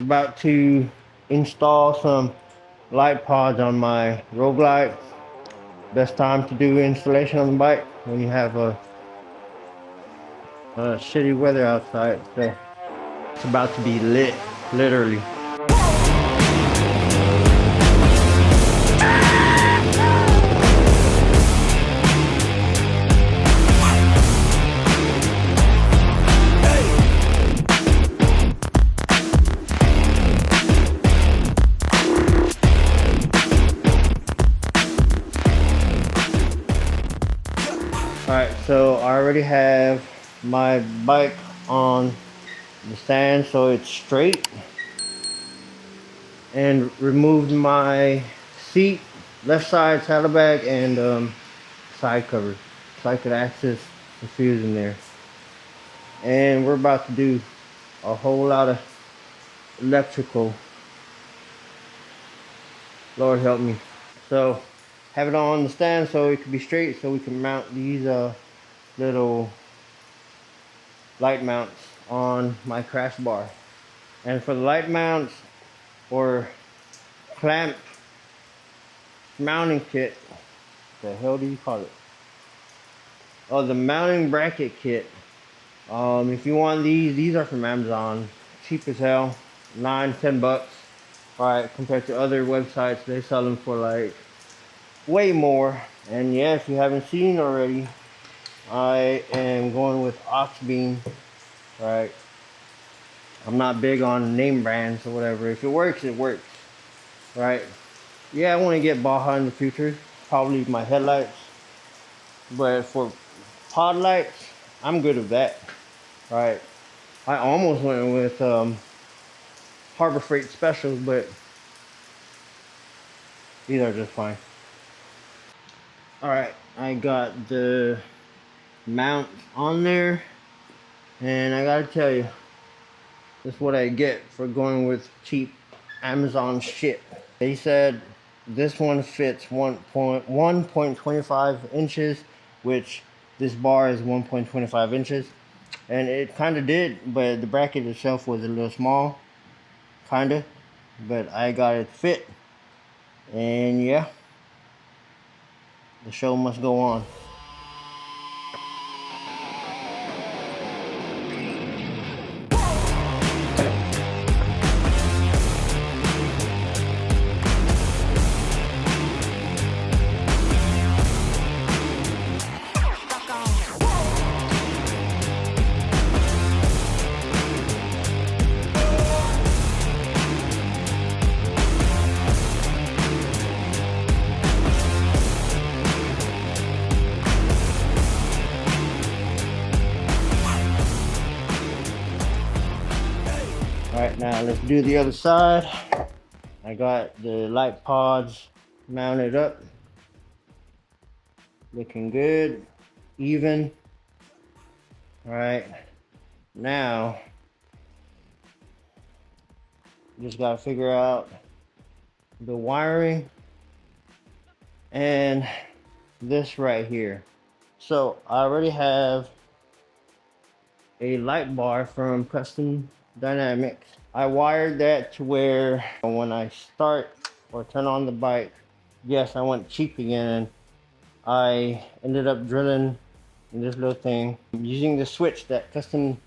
about to install some light pods on my Road Glide. Best time to do installation on the bike when you have a shitty weather outside. So it's about to be lit, literally. Alright, so I already have my bike on the stand so it's straight, and removed my seat, left side saddlebag, and side cover so I could access the fuse in there. And we're about to do a whole lot of electrical, Lord help me. So have it on the stand so it can be straight, so we can mount these little light mounts on my crash bar. And for the light mounts or clamp mounting kit, the hell do you call it? Oh, the mounting bracket kit. If you want these are from Amazon, cheap as hell, $9-10. Alright, compared to other websites, they sell them for like way more. And yeah, if you haven't seen already, I am going with Auxbeam. Right, I'm not big on name brands or whatever. If it works, it works. Right, yeah, I want to get Baja in the future, probably my headlights, but for pod lights, I'm good with that. Right, I almost went with Harbor Freight Specials, but these are just fine. Alright, I got the mount on there, and I gotta tell you, this is what I get for going with cheap Amazon shit. They said this one fits 1.25 inches, which this bar is 1.25 inches. And it kind of did, but the bracket itself was a little small. Kind of. But I got it fit. And yeah, the show must go on. Alright, now let's do the other side. I got the light pods mounted up. Looking good, even. Alright, now just gotta figure out the wiring and this right here. So I already have a light bar from Custom Dynamics. I wired that to where when I start or turn on the bike, yes, I went cheap again. I ended up drilling this little thing using the switch that Custom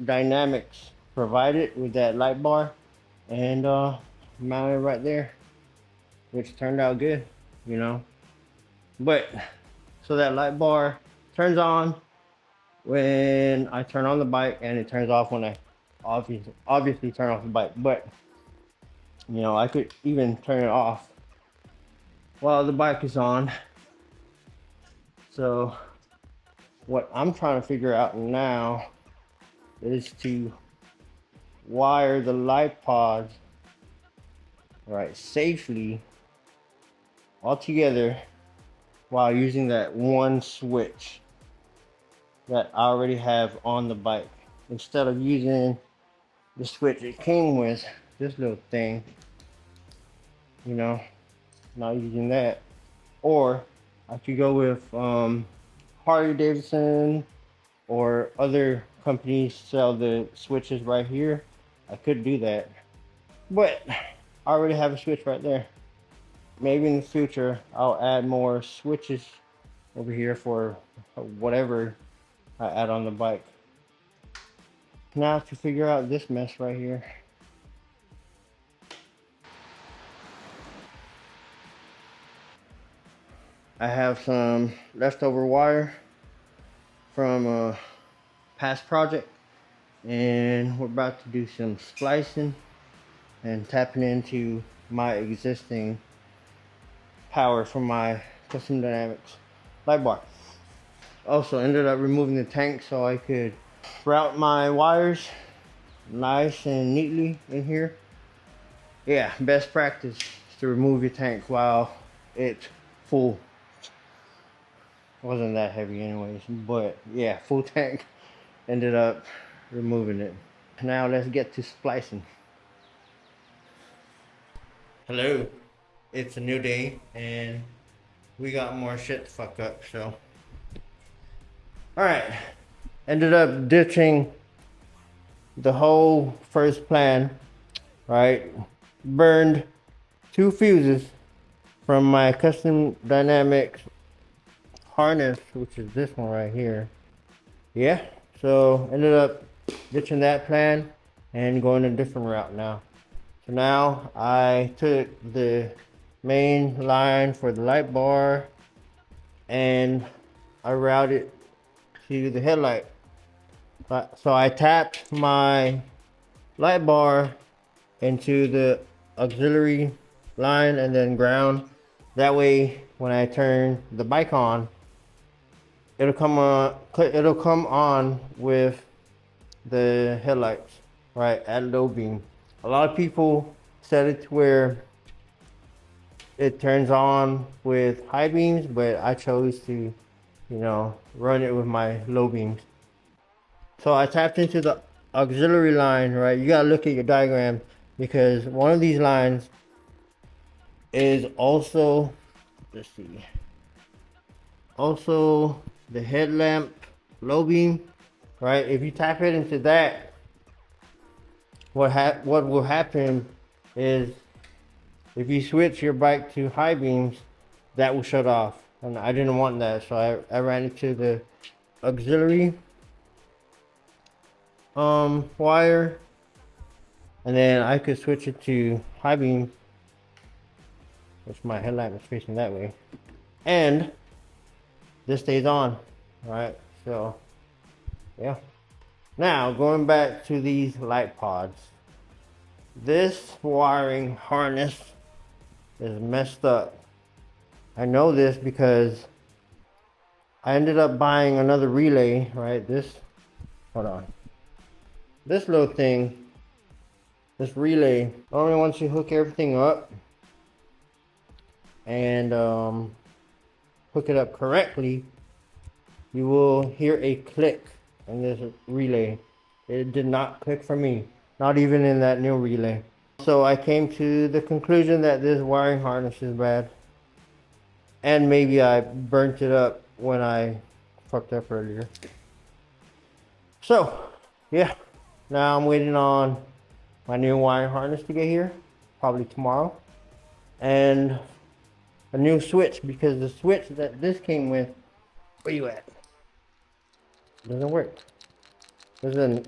Dynamics provided with that light bar, and mounted right there, which turned out good, you know. But so that light bar turns on when I turn on the bike, and it turns off when I obviously turn off the bike. But you know, I could even turn it off while the bike is on. So what I'm trying to figure out now is to wire the light pods right safely all together while using that one switch that I already have on the bike, instead of using the switch it came with, this little thing, you know, not using that. Or I could go with Harley-Davidson or other companies sell the switches right here. I could do that, But I already have a switch right there. Maybe in the future I'll add more switches over here for whatever I add on the bike. Now to figure out this mess right here. I have some leftover wire from a past project, and we're about to do some splicing and tapping into my existing power from my Custom Dynamics light bar. Also ended up removing the tank so I could route my wires nice and neatly in here. Yeah, best practice is to remove your tank while it's full. It wasn't that heavy anyways, but yeah, full tank. Ended up removing it. Now let's get to splicing. Hello, it's a new day and we got more shit to fuck up, so. Alright, ended up ditching the whole first plan, right? Burned 2 fuses from my Custom Dynamics harness, which is this one right here. Yeah, so ended up ditching that plan and going a different route now. So now I took the main line for the light bar and I routed to the headlight. So I tapped my light bar into the auxiliary line and then ground. That way when I turn the bike on, it'll come on with the headlights, right, at low beam. A lot of people set it to where it turns on with high beams, but I chose to, you know, run it with my low beams. So I tapped into the auxiliary line, right? You gotta look at your diagram because one of these lines is also, let's see, also the headlamp low beam, right? If you tap it into that, what will happen is if you switch your bike to high beams, that will shut off, and I didn't want that, so I ran into the auxiliary wire, and then I could switch it to high beam, which my headlamp is facing that way, and this stays on, right? So yeah. Now going back to these light pods, this wiring harness is messed up. I know this because I ended up buying another relay, right? Hold on. This little thing, this relay, only once you hook everything up and hook it up correctly, you will hear a click in this relay. It did not click for me, not even in that new relay. So I came to the conclusion that this wiring harness is bad, and maybe I burnt it up when I fucked up earlier. So yeah, now I'm waiting on my new wiring harness to get here, probably tomorrow, and a new switch, because the switch that this came with, where you at, doesn't work. Doesn't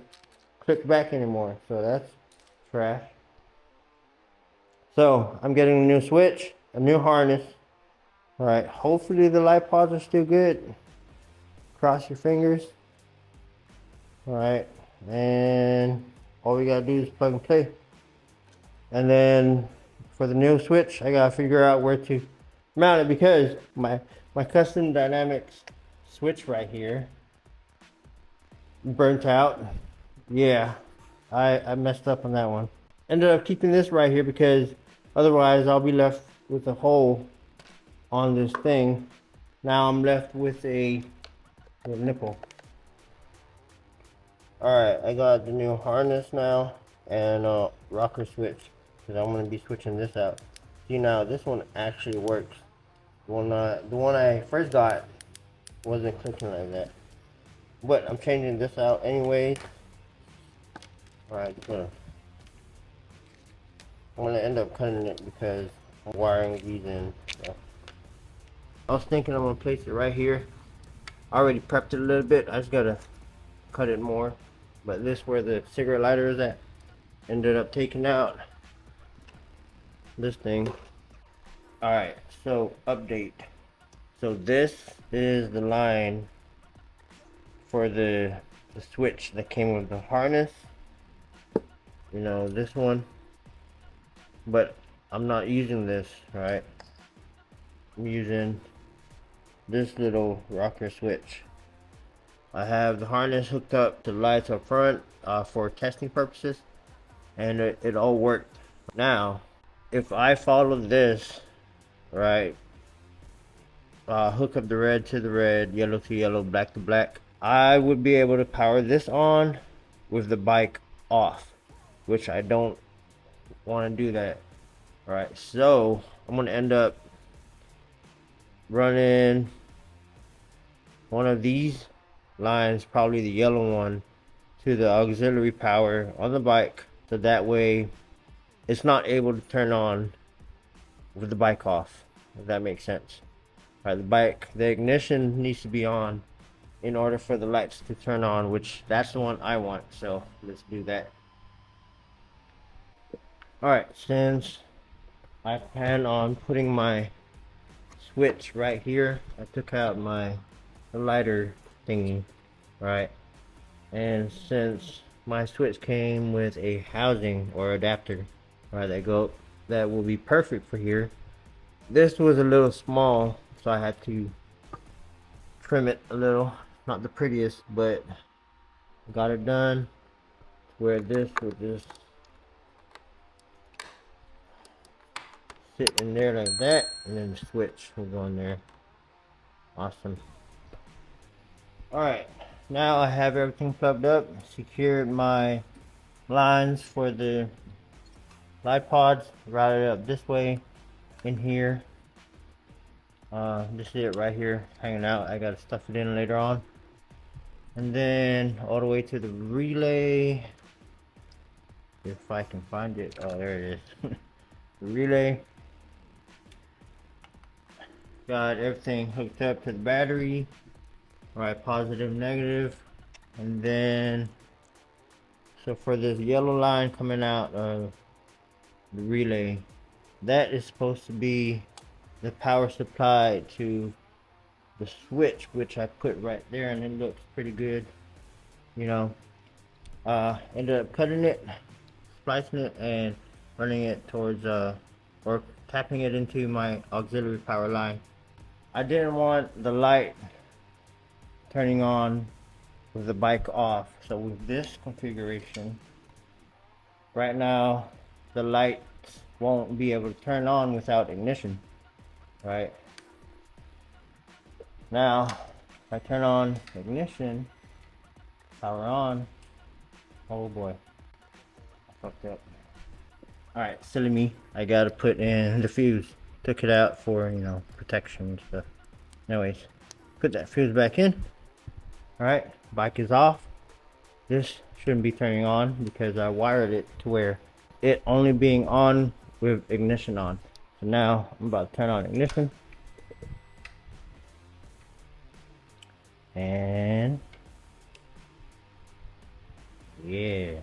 click back anymore, so that's trash. So I'm getting a new switch, a new harness. All right, hopefully the light pods are still good. Cross your fingers. All right, and all we gotta do is plug and play. And then for the new switch, I gotta figure out where to mount it, because my Custom Dynamics switch right here burnt out. Yeah, I messed up on that one. Ended up keeping this right here because otherwise I'll be left with a hole on this thing. Now I'm left with a nipple. Alright, I got the new harness now and rocker switch, because I'm going to be switching this out. See, now this one actually works. The one I first got wasn't clicking like that. But I'm changing this out anyways. Alright, so I'm gonna end up cutting it because I'm wiring these in. So. I was thinking I'm gonna place it right here. I already prepped it a little bit. I just gotta cut it more. But this where the cigarette lighter is at. Ended up taking out this thing. Alright, so update. So this is the line for the switch that came with the harness. You know, this one. But I'm not using this, right? I'm using this little rocker switch. I have the harness hooked up to the lights up front for testing purposes, and it all worked. Now, if I follow this, right, hook up the red to the red, yellow to yellow, black to black, I would be able to power this on with the bike off, which I don't want to do that. Alright, so I'm going to end up running one of these lines, probably the yellow one, to the auxiliary power on the bike, so that way it's not able to turn on with the bike off, if that makes sense. Alright, the ignition needs to be on in order for the lights to turn on, which that's the one I want, so let's do that. Alright, since I plan on putting my switch right here, I took out my lighter thingy, right? And since my switch came with a housing or adapter, right, that will be perfect for here. This was a little small, so I had to trim it a little. Not the prettiest, but got it done where this will just sit in there like that, and then the switch will go in there. Awesome. Alright, now I have everything plugged up, secured my lines for the light pods, routed up this way in here. This is it right here hanging out. I gotta stuff it in later on. And then all the way to the relay, if I can find it. Oh, there it is. The relay. Got everything hooked up to the battery. Alright, positive, negative. And then, so for this yellow line coming out of the relay, that is supposed to be the power supply to the switch, which I put right there, and it looks pretty good, you know. Ended up cutting it, splicing it, and running it towards or tapping it into my auxiliary power line. I didn't want the light turning on with the bike off, so with this configuration right now the lights won't be able to turn on without ignition. Right now, if I turn on ignition, power on, oh boy, I fucked up. Alright, silly me, I gotta put in the fuse. Took it out for, you know, protection and stuff. Anyways, put that fuse back in. Alright, bike is off. This shouldn't be turning on because I wired it to where it only being on with ignition on. So now I'm about to turn on ignition. And yeah.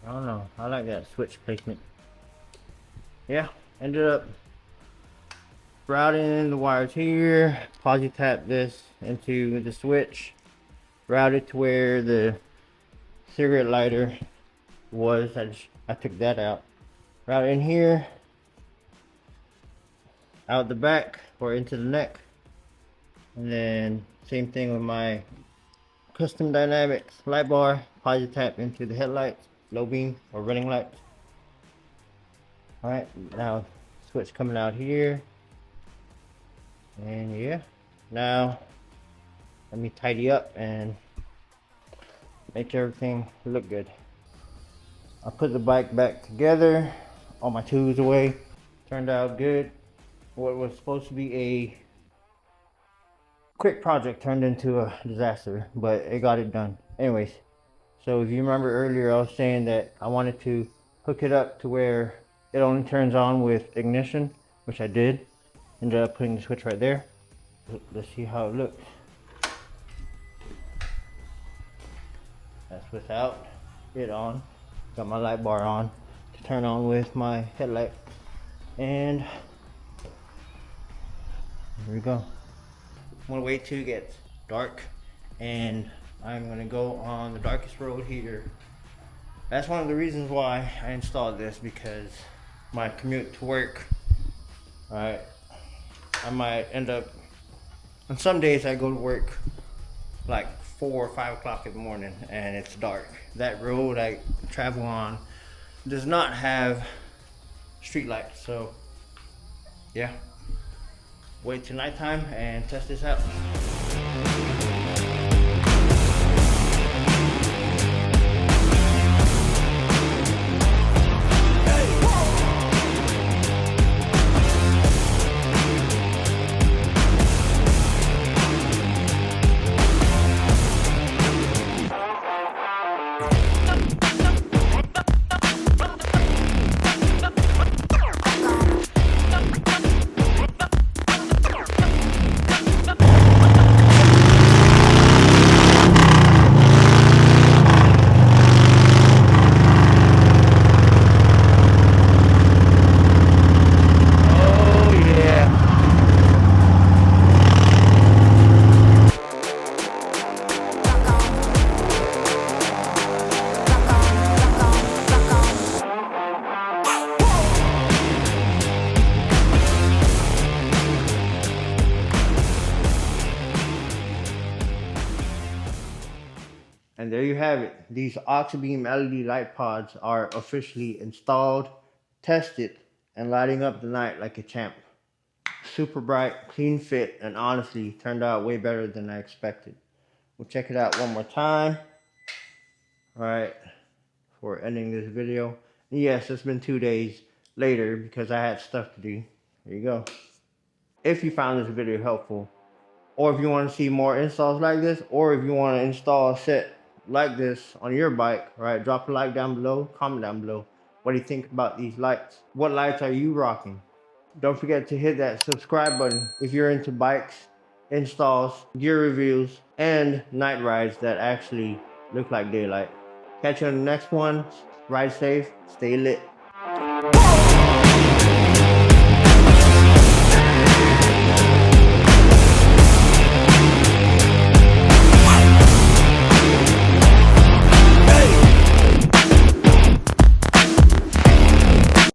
I don't know. I like that switch placement. Yeah, ended up routing the wires here. Posi tap this into the switch. Routed to where the cigarette lighter was. I took that out. Routed in here. Out the back or into the neck. And then same thing with my custom dynamics light bar. Posi tap into the headlights, low beam or running lights. Alright, now switch coming out here. And yeah, now let me tidy up and make everything look good. I put the bike back together, all my tools away. Turned out good. What was supposed to be a quick project turned into a disaster, but it got it done. Anyways, So if you remember earlier, I was saying that I wanted to hook it up to where it only turns on with ignition, which I did. Ended up putting the switch right there. Let's see how it looks. That's without it on. Got my light bar on to turn on with my headlight. And here we go. I'm gonna wait till it gets dark and I'm gonna go on the darkest road here. That's one of the reasons why I installed this, because my commute to work, right, I might end up, on some days I go to work like 4 or 5 o'clock in the morning and it's dark. That road I travel on does not have street lights, so yeah, wait till nighttime and test this out. And there you have it. These Auxbeam LED light pods are officially installed, tested, and lighting up the night like a champ. Super bright, clean fit, and honestly turned out way better than I expected. We'll check it out one more time. All right, for ending this video. And yes, it's been 2 days later because I had stuff to do. There you go. If you found this video helpful, or if you want to see more installs like this, or if you want to install a set like this on your bike, right, drop a like down below, comment down below. What do you think about these lights? What lights are you rocking? Don't forget to hit that subscribe button if you're into bikes, installs, gear reviews, and night rides that actually look like daylight. Catch you on the next one. Ride safe, stay lit.